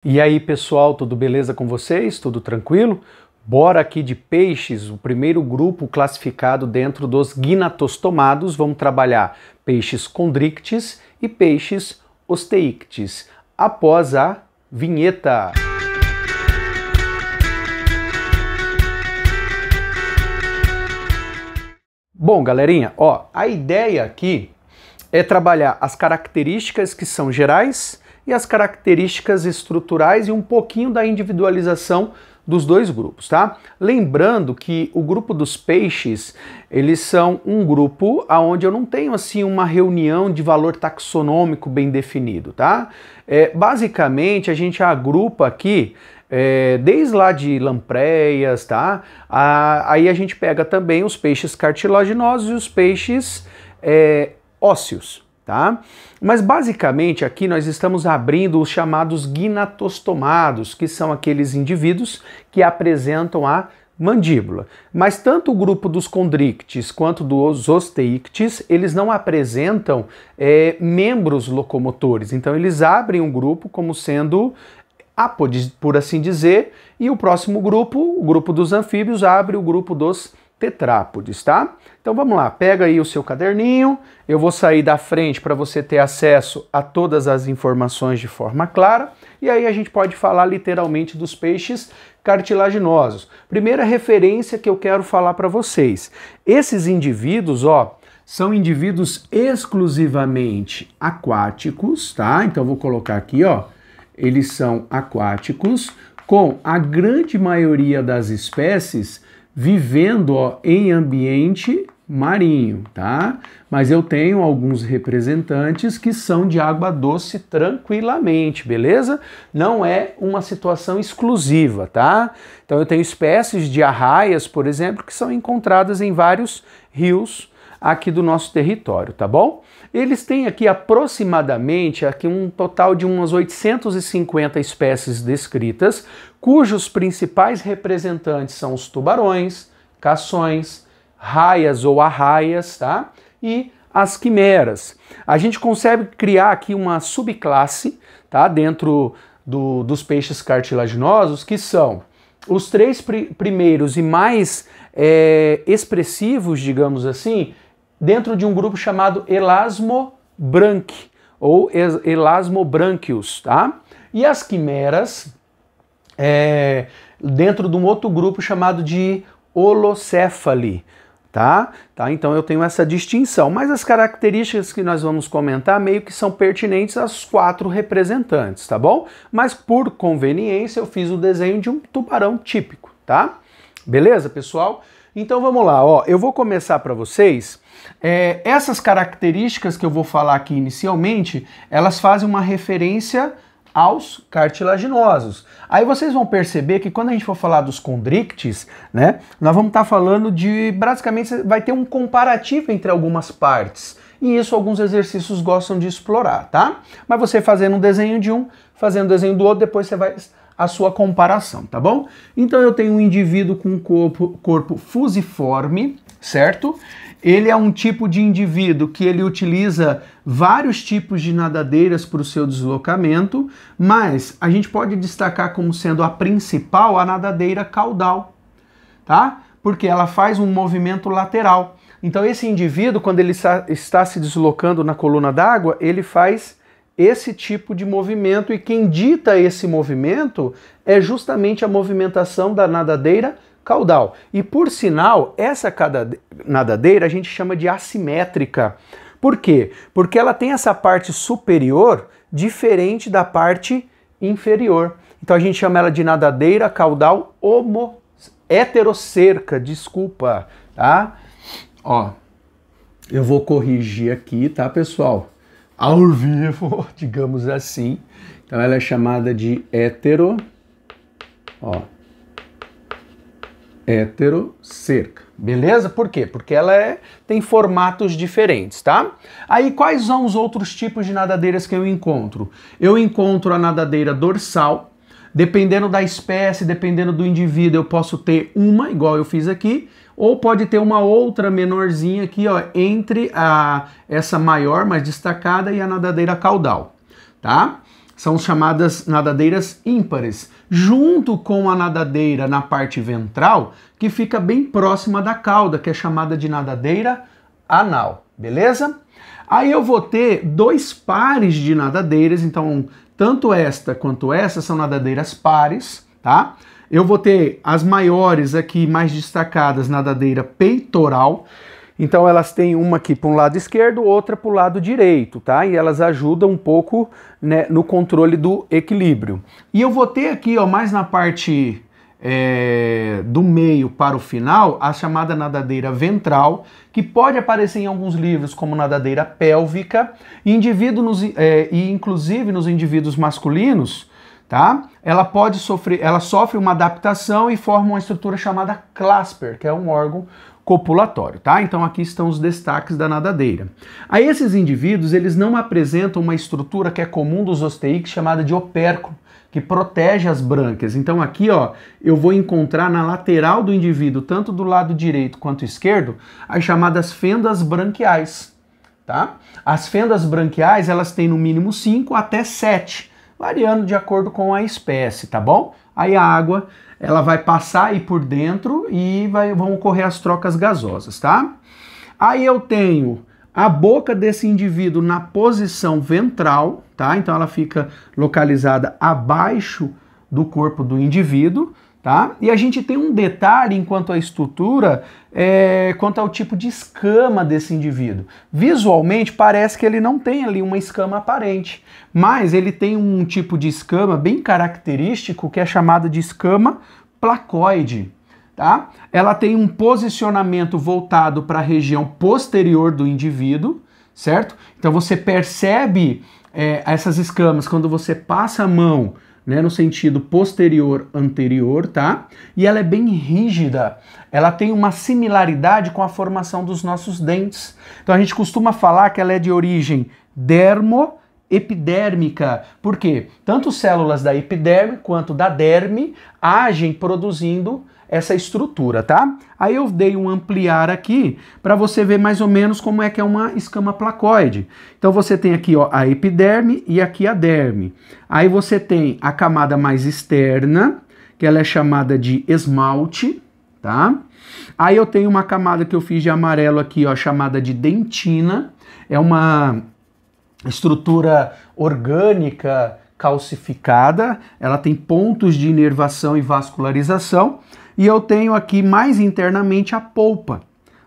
E aí, pessoal, tudo beleza com vocês? Tudo tranquilo? Bora aqui de peixes, o primeiro grupo classificado dentro dos gnatostomados. Vamos trabalhar peixes condrictis e peixes osteictis. Após a vinheta. Bom, galerinha, a ideia aqui é trabalhar as características que são gerais e as características estruturais e um pouquinho da individualização dos dois grupos, tá? Lembrando que o grupo dos peixes, eles são um grupo onde eu não tenho assim uma reunião de valor taxonômico bem definido, tá? Basicamente a gente agrupa aqui desde lá de lampreias, tá? Aí a gente pega também os peixes cartilaginosos e os peixes ósseos, tá? Mas basicamente aqui nós estamos abrindo os chamados gnatostomados, que são aqueles indivíduos que apresentam a mandíbula. Mas tanto o grupo dos condrictis quanto dos osteictis, eles não apresentam membros locomotores. Então eles abrem um grupo como sendo ápodes, por assim dizer, e o próximo grupo, o grupo dos anfíbios, abre o grupo dos tetrápodes, tá? Então vamos lá, pega aí o seu caderninho, eu vou sair da frente para você ter acesso a todas as informações de forma clara, e aí a gente pode falar literalmente dos peixes cartilaginosos. Primeira referência que eu quero falar para vocês, esses indivíduos, são indivíduos exclusivamente aquáticos, tá? Então vou colocar aqui, eles são aquáticos, com a grande maioria das espécies vivendo em ambiente marinho, tá? Mas eu tenho alguns representantes que são de água doce tranquilamente, beleza? Não é uma situação exclusiva, tá? Então eu tenho espécies de arraias, por exemplo, que são encontradas em vários rios aqui do nosso território, tá bom? Eles têm aqui aproximadamente um total de umas 850 espécies descritas, cujos principais representantes são os tubarões, cações, raias ou arraias, tá? E as quimeras. A gente consegue criar aqui uma subclasse, tá? Dentro dos peixes cartilaginosos, que são os três primeiros e mais expressivos, digamos assim, dentro de um grupo chamado Elasmobranch ou Elasmobranchius, tá? E as quimeras dentro de um outro grupo chamado de Holocéphali, tá? Então eu tenho essa distinção, mas as características que nós vamos comentar meio que são pertinentes aos quatro representantes, tá bom? Mas por conveniência eu fiz o desenho de um tubarão típico, tá? Beleza, pessoal? Então vamos lá, eu vou começar para vocês. Essas características que eu vou falar aqui inicialmente, elas fazem uma referência aos cartilaginosos. Aí vocês vão perceber que quando a gente for falar dos condrictis, né, nós vamos estar falando basicamente, vai ter um comparativo entre algumas partes. E isso alguns exercícios gostam de explorar, tá? Mas você fazendo um desenho de um, fazendo um desenho do outro, depois você vai a sua comparação, tá bom? Então eu tenho um indivíduo com corpo fusiforme, certo? Ele é um tipo de indivíduo que ele utiliza vários tipos de nadadeiras para o seu deslocamento, mas a gente pode destacar como sendo a principal a nadadeira caudal, tá? Porque ela faz um movimento lateral. Então esse indivíduo, quando ele está se deslocando na coluna d'água, ele faz esse tipo de movimento, e quem dita esse movimento é justamente a movimentação da nadadeira caudal. E por sinal, essa nadadeira a gente chama de assimétrica. Por quê? Porque ela tem essa parte superior diferente da parte inferior. Então a gente chama ela de nadadeira caudal heterocerca, desculpa, tá? Eu vou corrigir aqui, tá, pessoal? Ao vivo, digamos assim. Então ela é chamada de heterocerca. Beleza? Por quê? Porque ela tem formatos diferentes, tá? Aí quais são os outros tipos de nadadeiras que eu encontro? Eu encontro a nadadeira dorsal. Dependendo da espécie, dependendo do indivíduo, eu posso ter uma, igual eu fiz aqui, ou pode ter uma outra menorzinha aqui, entre essa maior, mais destacada, e a nadadeira caudal, tá? são chamadas nadadeiras ímpares, junto com a nadadeira na parte ventral, que fica bem próxima da cauda, que é chamada de nadadeira anal, beleza? Aí eu vou ter dois pares de nadadeiras, então tanto esta quanto essa são nadadeiras pares, tá? Eu vou ter as maiores aqui, mais destacadas, nadadeira peitoral. Então elas têm uma aqui para um lado esquerdo, outra para o lado direito, tá? E elas ajudam um pouco, né, no controle do equilíbrio. E eu vou ter aqui, ó, mais na parte do meio para o final, a chamada nadadeira ventral, que pode aparecer em alguns livros como nadadeira pélvica, e inclusive nos indivíduos masculinos, tá? Ela sofre uma adaptação e forma uma estrutura chamada clasper, que é um órgão copulatório, tá? Então aqui estão os destaques da nadadeira. Aí esses indivíduos, eles não apresentam uma estrutura que é comum dos osteíques, chamada de opérculo, que protege as brânquias. Então aqui, ó, eu vou encontrar na lateral do indivíduo, tanto do lado direito quanto esquerdo, as chamadas fendas branquiais, tá? As fendas branquiais, elas têm no mínimo 5 até 7, variando de acordo com a espécie, tá bom? Aí a água, ela vai passar aí por dentro e vão ocorrer as trocas gasosas, tá? Aí eu tenho a boca desse indivíduo na posição ventral, tá? Então ela fica localizada abaixo do corpo do indivíduo, tá? E a gente tem um detalhe enquanto à estrutura, quanto ao tipo de escama desse indivíduo. Visualmente parece que ele não tem ali uma escama aparente, mas ele tem um tipo de escama bem característico que é chamado de escama placoide. Tá? Ela tem um posicionamento voltado para a região posterior do indivíduo, certo? Então você percebe essas escamas quando você passa a mão, né, no sentido posterior-anterior, tá? E ela é bem rígida, ela tem uma similaridade com a formação dos nossos dentes. Então a gente costuma falar que ela é de origem epidérmica, porque tanto células da epiderme quanto da derme agem produzindo essa estrutura, tá? Aí eu dei um ampliar aqui para você ver mais ou menos como é que é uma escama placoide. Então você tem aqui, ó, a epiderme e aqui a derme. Aí você tem a camada mais externa, que ela é chamada de esmalte, tá? Aí eu tenho uma camada que eu fiz de amarelo aqui, ó, chamada de dentina. É uma estrutura orgânica calcificada, ela tem pontos de inervação e vascularização. E eu tenho aqui mais internamente a polpa,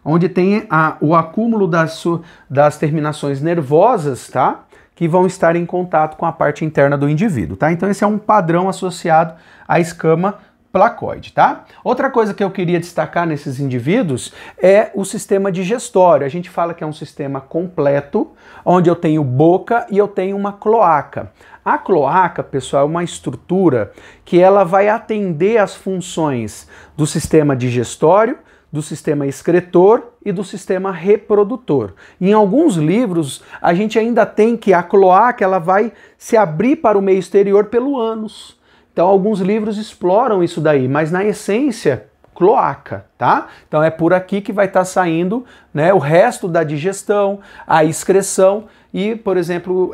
onde tem o acúmulo das terminações nervosas, tá? Que vão estar em contato com a parte interna do indivíduo, tá? Então esse é um padrão associado à escama placoide, tá? Outra coisa que eu queria destacar nesses indivíduos é o sistema digestório. A gente fala que é um sistema completo, onde eu tenho boca e eu tenho uma cloaca. A cloaca, pessoal, é uma estrutura que ela vai atender às funções do sistema digestório, do sistema excretor e do sistema reprodutor. Em alguns livros, a gente ainda tem que a cloaca ela vai se abrir para o meio exterior pelo ânus. Então, alguns livros exploram isso daí, mas na essência, cloaca, tá? Então é por aqui que vai estar saindo, né, o resto da digestão, a excreção e, por exemplo,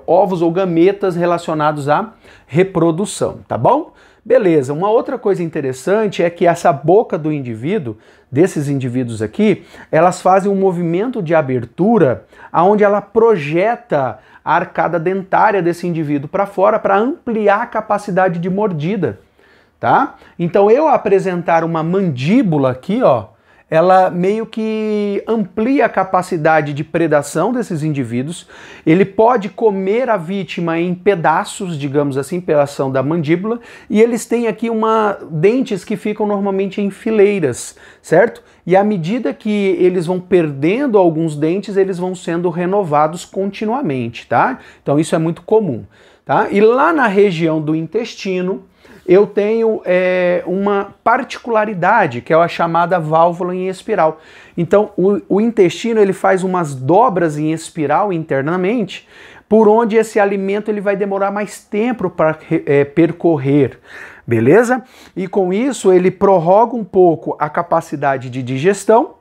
ovos ou gametas relacionados à reprodução, tá bom? Beleza, uma outra coisa interessante é que essa boca do indivíduo, desses indivíduos aqui, elas fazem um movimento de abertura onde ela projeta a arcada dentária desse indivíduo para fora para ampliar a capacidade de mordida, tá? Então eu apresentar uma mandíbula aqui, ó, ela meio que amplia a capacidade de predação desses indivíduos. Ele pode comer a vítima em pedaços, digamos assim, pela ação da mandíbula, e eles têm aqui dentes que ficam normalmente em fileiras, certo? E à medida que eles vão perdendo alguns dentes, eles vão sendo renovados continuamente, tá? Então isso é muito comum, tá? E lá na região do intestino, eu tenho uma particularidade, que é a chamada válvula em espiral. Então, o intestino ele faz umas dobras em espiral internamente, por onde esse alimento ele vai demorar mais tempo para percorrer, beleza? E com isso, ele prorroga um pouco a capacidade de digestão,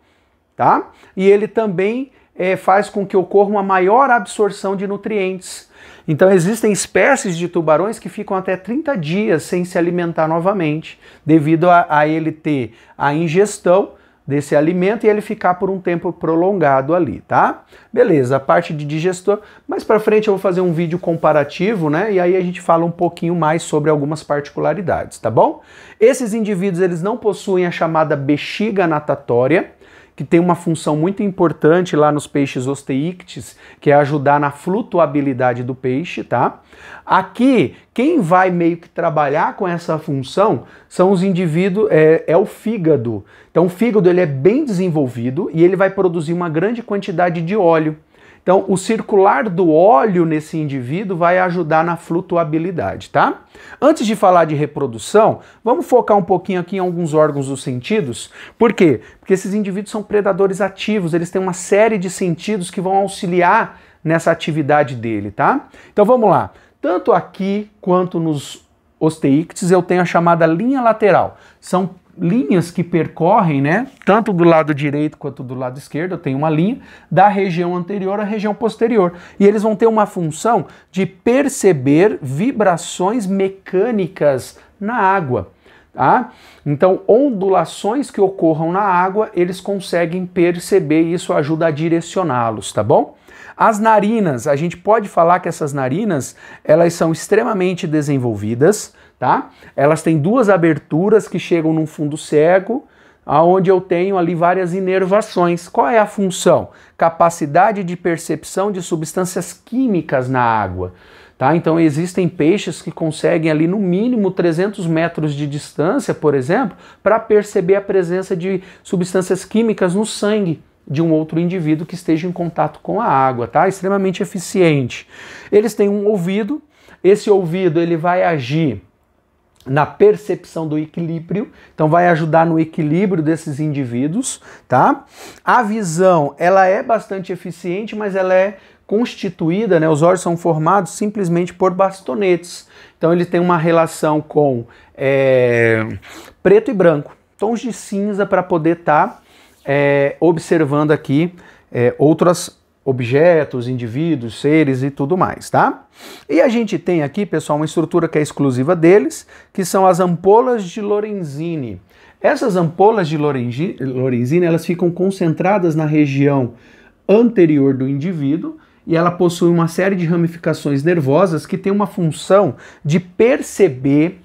tá? E ele também faz com que ocorra uma maior absorção de nutrientes. Então existem espécies de tubarões que ficam até 30 dias sem se alimentar novamente, devido a ele ter a ingestão desse alimento e ele ficar por um tempo prolongado ali, tá? Beleza, a parte de digestão, mais pra frente eu vou fazer um vídeo comparativo, né? E aí a gente fala um pouquinho mais sobre algumas particularidades, tá bom? Esses indivíduos, eles não possuem a chamada bexiga natatória, que tem uma função muito importante lá nos peixes osteíctes, que é ajudar na flutuabilidade do peixe, tá? Aqui, quem vai meio que trabalhar com essa função são os indivíduos, é o fígado. Então o fígado ele é bem desenvolvido e ele vai produzir uma grande quantidade de óleo. Então, o circular do óleo nesse indivíduo vai ajudar na flutuabilidade, tá? Antes de falar de reprodução, vamos focar um pouquinho aqui em alguns órgãos dos sentidos. Por quê? Porque esses indivíduos são predadores ativos, eles têm uma série de sentidos que vão auxiliar nessa atividade dele, tá? Então, vamos lá. Tanto aqui quanto nos osteíctes eu tenho a chamada linha lateral. São linhas que percorrem, né, tanto do lado direito quanto do lado esquerdo, eu tenho uma linha da região anterior à região posterior. E eles vão ter uma função de perceber vibrações mecânicas na água, tá? Então, ondulações que ocorram na água, eles conseguem perceber e isso ajuda a direcioná-los, tá bom? As narinas, a gente pode falar que essas narinas, elas são extremamente desenvolvidas, tá? Elas têm duas aberturas que chegam num fundo cego, onde eu tenho ali várias inervações. Qual é a função? Capacidade de percepção de substâncias químicas na água, tá? Então existem peixes que conseguem ali no mínimo 300 metros de distância, por exemplo, para perceber a presença de substâncias químicas no sangue de um outro indivíduo que esteja em contato com a água, tá? Extremamente eficiente. Eles têm um ouvido, esse ouvido ele vai agir na percepção do equilíbrio, então vai ajudar no equilíbrio desses indivíduos, tá? A visão, ela é bastante eficiente, mas ela é constituída, né? Os olhos são formados simplesmente por bastonetes, então ele tem uma relação com preto e branco, tons de cinza para poder estar observando aqui outros objetos, indivíduos, seres e tudo mais, tá? E a gente tem aqui, pessoal, uma estrutura que é exclusiva deles, que são as ampolas de Lorenzini. Essas ampolas de Lorenzini, elas ficam concentradas na região anterior do indivíduo e ela possui uma série de ramificações nervosas que tem uma função de perceber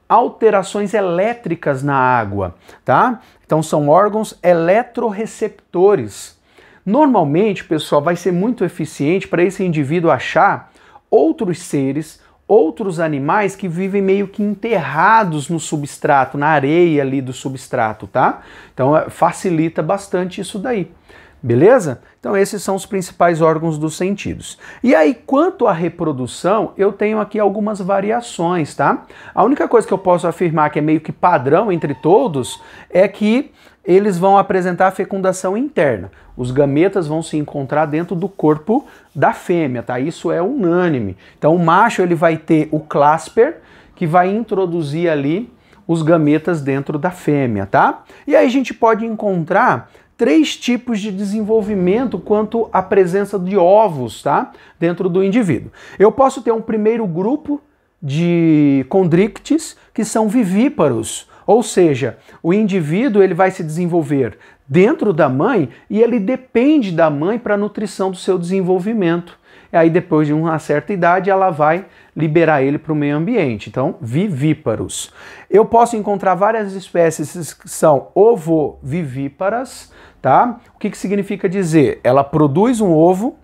alterações elétricas na água, tá? Então são órgãos eletroreceptores. Normalmente, pessoal, vai ser muito eficiente para esse indivíduo achar outros seres, outros animais que vivem meio que enterrados no substrato, na areia ali do substrato, tá? Então facilita bastante isso daí. Beleza? Então esses são os principais órgãos dos sentidos. E aí, quanto à reprodução, eu tenho aqui algumas variações, tá? A única coisa que eu posso afirmar que é meio que padrão entre todos é que eles vão apresentar a fecundação interna. Os gametas vão se encontrar dentro do corpo da fêmea, tá? Isso é unânime. Então o macho ele vai ter o clasper, que vai introduzir ali os gametas dentro da fêmea, tá? E aí a gente pode encontrar 3 tipos de desenvolvimento quanto à presença de ovos, tá? Dentro do indivíduo. Eu posso ter um primeiro grupo de condrictes que são vivíparos, ou seja, o indivíduo ele vai se desenvolver dentro da mãe e ele depende da mãe para a nutrição do seu desenvolvimento. E aí depois de uma certa idade ela vai liberar ele para o meio ambiente. Então, vivíparos. Eu posso encontrar várias espécies que são ovovivíparas, tá? O que significa dizer? Ela produz um ovo,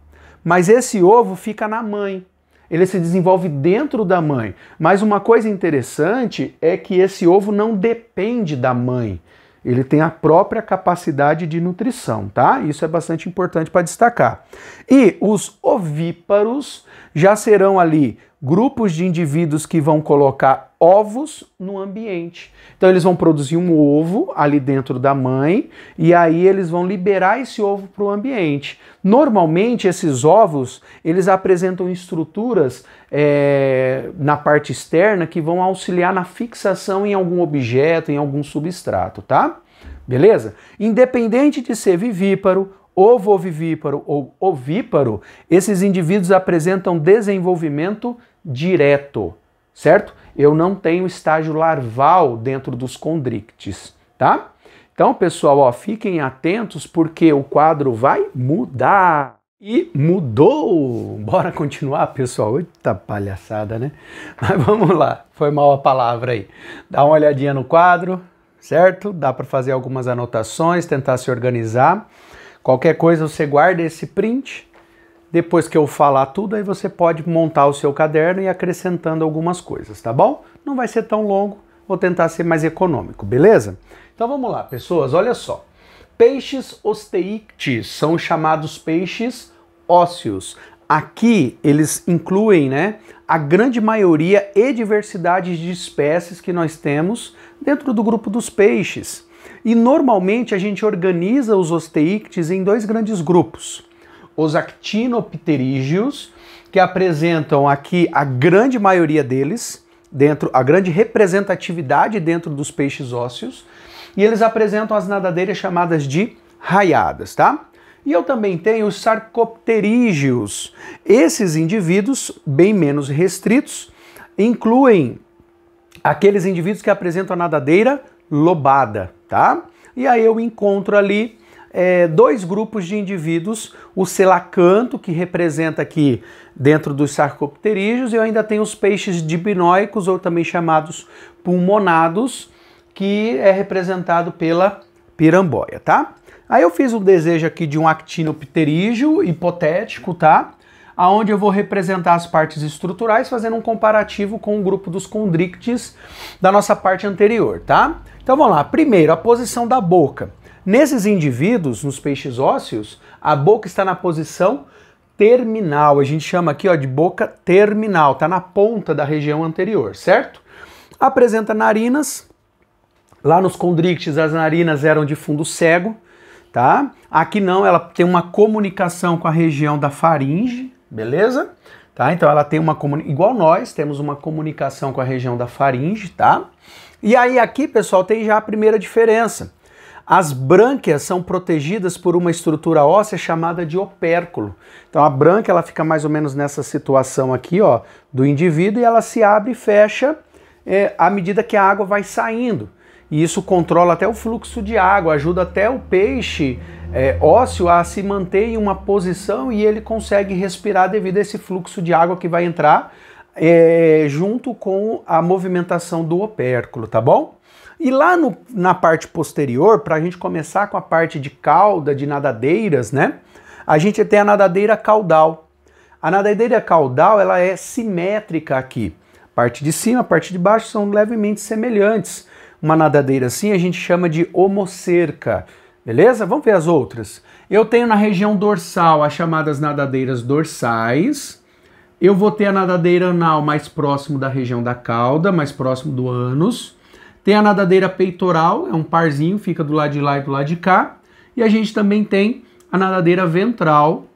mas esse ovo fica na mãe. Ele se desenvolve dentro da mãe. Mas uma coisa interessante é que esse ovo não depende da mãe. Ele tem a própria capacidade de nutrição, tá? Isso é bastante importante para destacar. E os ovíparos já serão ali grupos de indivíduos que vão colocar ovos no ambiente. Então eles vão produzir um ovo ali dentro da mãe e aí eles vão liberar esse ovo para o ambiente. Normalmente esses ovos, eles apresentam estruturas na parte externa que vão auxiliar na fixação em algum objeto, em algum substrato, tá? Beleza? Independente de ser vivíparo, ovovivíparo ou ovíparo, esses indivíduos apresentam desenvolvimento direto, certo? Eu não tenho estágio larval dentro dos condrictes, tá? Então, pessoal, ó, fiquem atentos porque o quadro vai mudar. E mudou! Bora continuar, pessoal? Eita palhaçada, né? Mas vamos lá, foi mal a palavra aí. Dá uma olhadinha no quadro, certo? Dá para fazer algumas anotações, tentar se organizar. Qualquer coisa você guarda esse print. Depois que eu falar tudo, aí você pode montar o seu caderno e ir acrescentando algumas coisas, tá bom? Não vai ser tão longo, vou tentar ser mais econômico, beleza? Então vamos lá, pessoas, olha só. Peixes osteíctes são chamados peixes ósseos. Aqui eles incluem, né, a grande maioria e diversidade de espécies que nós temos dentro do grupo dos peixes. E normalmente a gente organiza os osteíctes em dois grandes grupos. Os actinopterídeos, que apresentam aqui a grande maioria deles, a grande representatividade dentro dos peixes ósseos, e eles apresentam as nadadeiras chamadas de raiadas, tá? E eu também tenho os sarcopterídeos. Esses indivíduos, bem menos restritos, incluem aqueles indivíduos que apresentam a nadadeira lobada, tá? E aí eu encontro ali dois grupos de indivíduos, o selacanto, que representa aqui dentro dos sarcopterídeos, e eu ainda tenho os peixes dibinóicos, ou também chamados pulmonados, que é representado pela piramboia, tá? Aí eu fiz um desejo aqui de um actinopterídeo hipotético, tá? Aonde eu vou representar as partes estruturais, fazendo um comparativo com o grupo dos condrictes da nossa parte anterior, tá? Então vamos lá. Primeiro, a posição da boca. Nesses indivíduos, nos peixes ósseos, a boca está na posição terminal. A gente chama aqui, ó, de boca terminal, tá na ponta da região anterior, certo? Apresenta narinas. Lá nos condrictes as narinas eram de fundo cego, tá? Aqui não, ela tem uma comunicação com a região da faringe, beleza? Tá? Então ela tem uma igual nós, temos uma comunicação com a região da faringe, tá? E aí aqui, pessoal, tem já a primeira diferença. As brânquias são protegidas por uma estrutura óssea chamada de opérculo. Então a brânquia ela fica mais ou menos nessa situação aqui, ó, do indivíduo, e ela se abre e fecha à medida que a água vai saindo. E isso controla até o fluxo de água, ajuda até o peixe ósseo a se manter em uma posição e ele consegue respirar devido a esse fluxo de água que vai entrar junto com a movimentação do opérculo, tá bom? E lá na parte posterior, para a gente começar com a parte de cauda, de nadadeiras, né? A gente tem a nadadeira caudal. A nadadeira caudal, ela é simétrica aqui. A parte de cima, a parte de baixo são levemente semelhantes. Uma nadadeira assim a gente chama de homocerca, beleza? Vamos ver as outras. Eu tenho na região dorsal as chamadas nadadeiras dorsais. Eu vou ter a nadadeira anal mais próximo da região da cauda, mais próximo do ânus. Tem a nadadeira peitoral, é um parzinho, fica do lado de lá e do lado de cá. E a gente também tem a nadadeira ventral,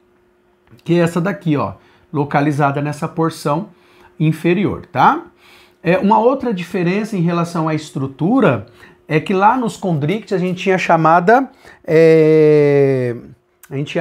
que é essa daqui, ó, localizada nessa porção inferior, tá? Uma outra diferença em relação à estrutura é que lá nos condrictes a gente tinha a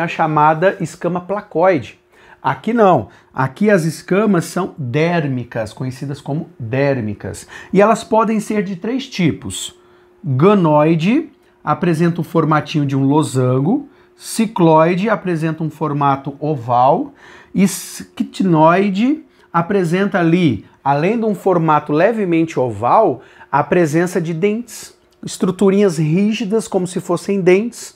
chamada escama placoide. Aqui não. Aqui as escamas são dérmicas, conhecidas como dérmicas. E elas podem ser de três tipos. Ganoide apresenta um formatinho de um losango. Cicloide apresenta um formato oval. E esquitinoide apresenta ali, além de um formato levemente oval, a presença de dentes, estruturinhas rígidas como se fossem dentes,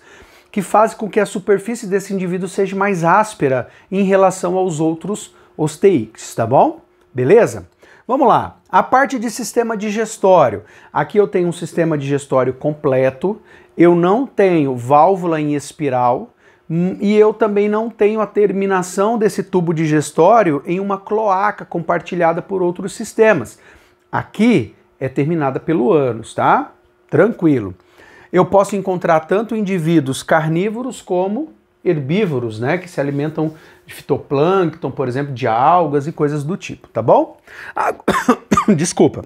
que fazem com que a superfície desse indivíduo seja mais áspera em relação aos outros osteíctes, tá bom? Beleza? Vamos lá. A parte de sistema digestório. Aqui eu tenho um sistema digestório completo, eu não tenho válvula em espiral, e eu também não tenho a terminação desse tubo digestório em uma cloaca compartilhada por outros sistemas. Aqui é terminada pelo ânus, tá? Tranquilo. Eu posso encontrar tanto indivíduos carnívoros como herbívoros, né? Que se alimentam de fitoplâncton, por exemplo, de algas e coisas do tipo, tá bom? Desculpa.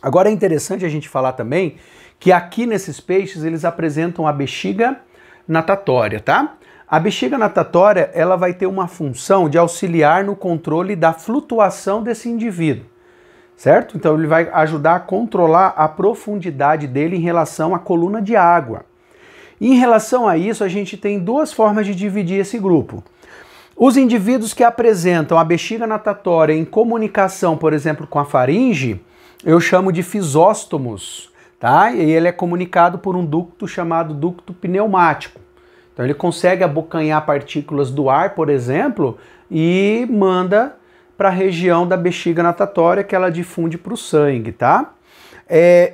Agora é interessante a gente falar também que aqui nesses peixes eles apresentam a bexiga natatória, tá? A bexiga natatória, ela vai ter uma função de auxiliar no controle da flutuação desse indivíduo, certo? Então ele vai ajudar a controlar a profundidade dele em relação à coluna de água. E em relação a isso, a gente tem duas formas de dividir esse grupo. Os indivíduos que apresentam a bexiga natatória em comunicação, por exemplo, com a faringe, eu chamo de fisóstomos, tá? E ele é comunicado por um ducto chamado ducto pneumático. Então ele consegue abocanhar partículas do ar, por exemplo, e manda para a região da bexiga natatória que ela difunde para o sangue, tá?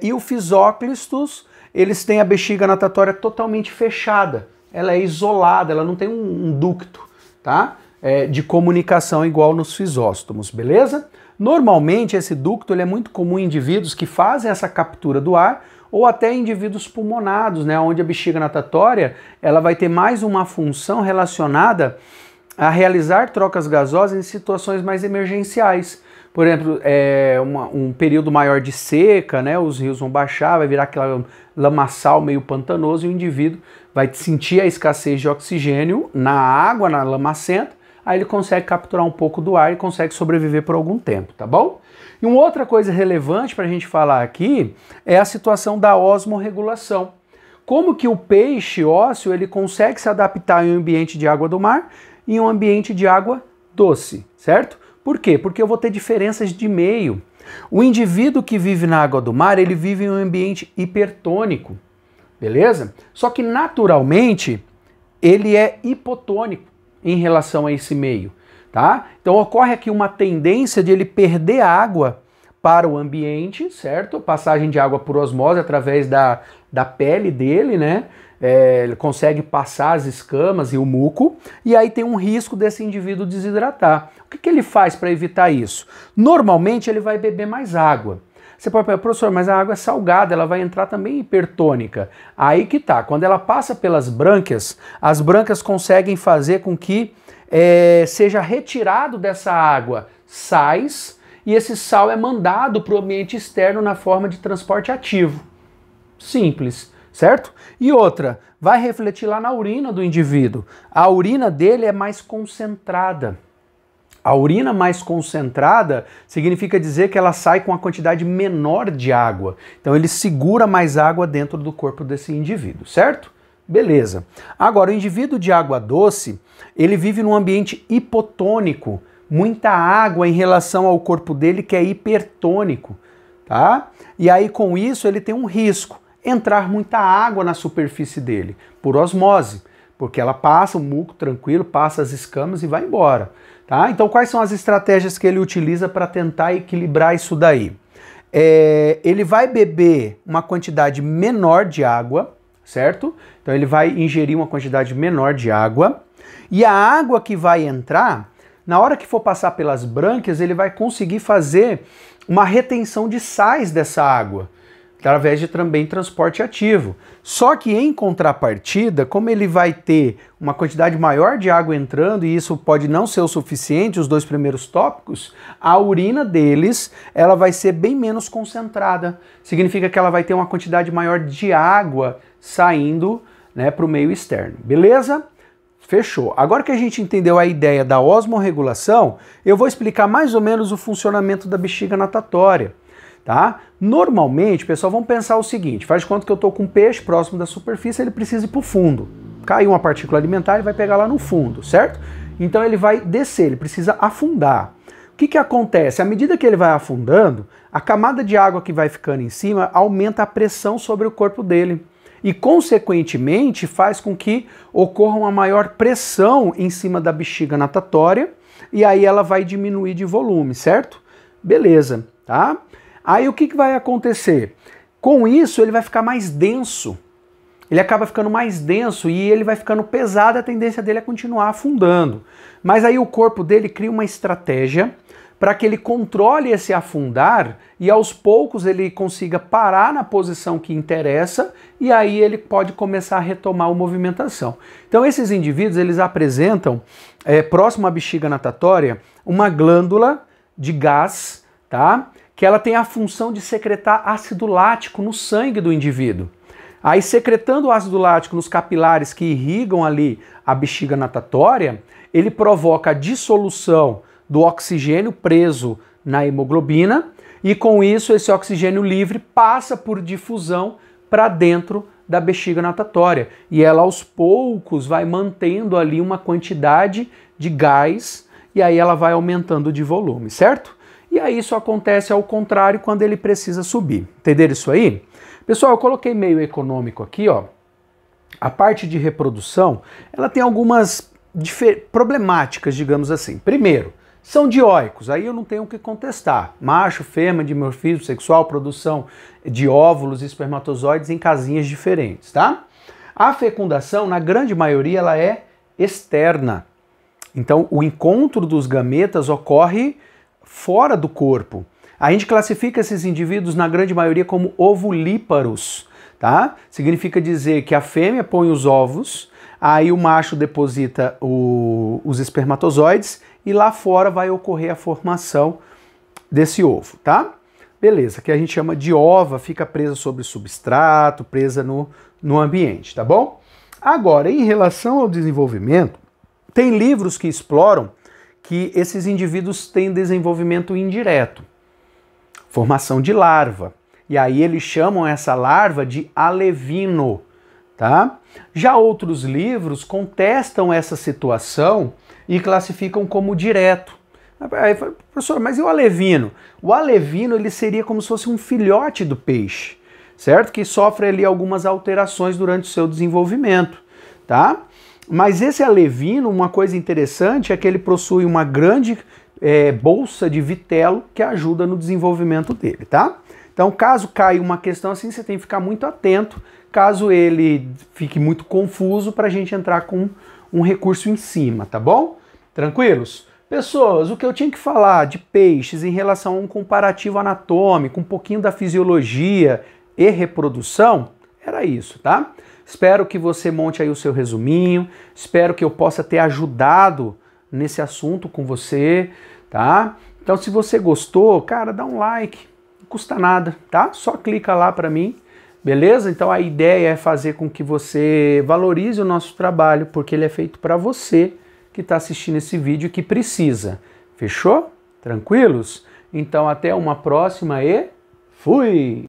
E o fisóclistos, eles têm a bexiga natatória totalmente fechada, ela é isolada, ela não tem um ducto, tá? De comunicação igual nos fisóstomos, beleza? Normalmente esse ducto ele é muito comum em indivíduos que fazem essa captura do ar ou até indivíduos pulmonados, né, onde a bexiga natatória ela vai ter mais uma função relacionada a realizar trocas gasosas em situações mais emergenciais. Por exemplo, um período maior de seca, né, os rios vão baixar, vai virar aquele lamaçal meio pantanoso e o indivíduo vai sentir a escassez de oxigênio na água, na lamacenta, aí ele consegue capturar um pouco do ar e consegue sobreviver por algum tempo, tá bom? E uma outra coisa relevante para a gente falar aqui é a situação da osmorregulação. Como que o peixe ósseo ele consegue se adaptar em um ambiente de água do mar e em um ambiente de água doce, certo? Por quê? Porque eu vou ter diferenças de meio. O indivíduo que vive na água do mar, ele vive em um ambiente hipertônico, beleza? Só que naturalmente ele é hipotônico em relação a esse meio, tá? Então ocorre aqui uma tendência de ele perder água para o ambiente, certo? Passagem de água por osmose através da pele dele, né? Ele consegue passar as escamas e o muco, e aí tem um risco desse indivíduo desidratar. O que ele faz para evitar isso? Normalmente ele vai beber mais água. Você pode falar, professor, mas a água é salgada, ela vai entrar também hipertônica. Aí que tá, quando ela passa pelas brânquias, as brânquias conseguem fazer com que seja retirado dessa água sais, e esse sal é mandado para o ambiente externo na forma de transporte ativo. Simples, certo? E outra, vai refletir lá na urina do indivíduo. A urina dele é mais concentrada. A urina mais concentrada significa dizer que ela sai com uma quantidade menor de água. Então ele segura mais água dentro do corpo desse indivíduo, certo? Beleza. Agora, o indivíduo de água doce, ele vive num ambiente hipotônico, muita água em relação ao corpo dele que é hipertônico, tá? E aí com isso ele tem um risco, entrar muita água na superfície dele, por osmose, porque ela passa o muco tranquilo, passa as escamas e vai embora. Tá? Então, quais são as estratégias que ele utiliza para tentar equilibrar isso daí? Ele vai beber uma quantidade menor de água, certo? Então, ele vai ingerir uma quantidade menor de água, e a água que vai entrar, na hora que for passar pelas brânquias, ele vai conseguir fazer uma retenção de sais dessa água, através de também transporte ativo. Só que em contrapartida, como ele vai ter uma quantidade maior de água entrando, e isso pode não ser o suficiente, os dois primeiros tópicos, a urina deles ela vai ser bem menos concentrada. Significa que ela vai ter uma quantidade maior de água saindo, né, para o meio externo. Beleza? Fechou. Agora que a gente entendeu a ideia da osmorregulação, eu vou explicar mais ou menos o funcionamento da bexiga natatória. Tá? Normalmente, pessoal, vamos pensar o seguinte, faz de conta que eu estou com um peixe próximo da superfície, ele precisa ir para o fundo. Caiu uma partícula alimentar, ele vai pegar lá no fundo, certo? Então ele vai descer, ele precisa afundar. O que acontece? À medida que ele vai afundando, a camada de água que vai ficando em cima aumenta a pressão sobre o corpo dele. E, consequentemente, faz com que ocorra uma maior pressão em cima da bexiga natatória, e aí ela vai diminuir de volume, certo? Beleza, tá? Aí o que vai acontecer? Com isso ele vai ficar mais denso, ele acaba ficando mais denso e ele vai ficando pesado, a tendência dele é continuar afundando. Mas aí o corpo dele cria uma estratégia para que ele controle esse afundar e aos poucos ele consiga parar na posição que interessa e aí ele pode começar a retomar a movimentação. Então esses indivíduos eles apresentam, próximo à bexiga natatória, uma glândula de gás, tá? Que ela tem a função de secretar ácido lático no sangue do indivíduo. Aí, secretando o ácido lático nos capilares que irrigam ali a bexiga natatória, ele provoca a dissolução do oxigênio preso na hemoglobina e, com isso, esse oxigênio livre passa por difusão para dentro da bexiga natatória. E ela, aos poucos, vai mantendo ali uma quantidade de gás e aí ela vai aumentando de volume, certo? E aí isso acontece ao contrário quando ele precisa subir. Entenderam isso aí? Pessoal, eu coloquei meio econômico aqui, ó. A parte de reprodução, ela tem algumas problemáticas, digamos assim. Primeiro, são dioicos, aí eu não tenho o que contestar. Macho, fêmea, dimorfismo sexual, produção de óvulos e espermatozoides em casinhas diferentes, tá? A fecundação, na grande maioria, ela é externa. Então, o encontro dos gametas ocorre fora do corpo. A gente classifica esses indivíduos, na grande maioria, como ovulíparos, tá? Significa dizer que a fêmea põe os ovos, aí o macho deposita os espermatozoides e lá fora vai ocorrer a formação desse ovo, tá? Beleza, que a gente chama de ova, fica presa sobre substrato, presa no ambiente, tá bom? Agora, em relação ao desenvolvimento, tem livros que exploram que esses indivíduos têm desenvolvimento indireto, formação de larva. E aí eles chamam essa larva de alevino, tá? Já outros livros contestam essa situação e classificam como direto. Aí, professor, mas e o alevino? O alevino ele seria como se fosse um filhote do peixe, certo? Que sofre ali algumas alterações durante o seu desenvolvimento, tá? Mas esse alevino, uma coisa interessante é que ele possui uma grande bolsa de vitelo que ajuda no desenvolvimento dele, tá? Então, caso caia uma questão assim, você tem que ficar muito atento, caso ele fique muito confuso, para a gente entrar com um recurso em cima, tá bom? Tranquilos? Pessoas, o que eu tinha que falar de peixes em relação a um comparativo anatômico, um pouquinho da fisiologia e reprodução, era isso, tá? Espero que você monte aí o seu resuminho, espero que eu possa ter ajudado nesse assunto com você, tá? Então, se você gostou, cara, dá um like, não custa nada, tá? Só clica lá para mim, beleza? Então, a ideia é fazer com que você valorize o nosso trabalho, porque ele é feito para você que está assistindo esse vídeo e que precisa. Fechou? Tranquilos? Então, até uma próxima e fui!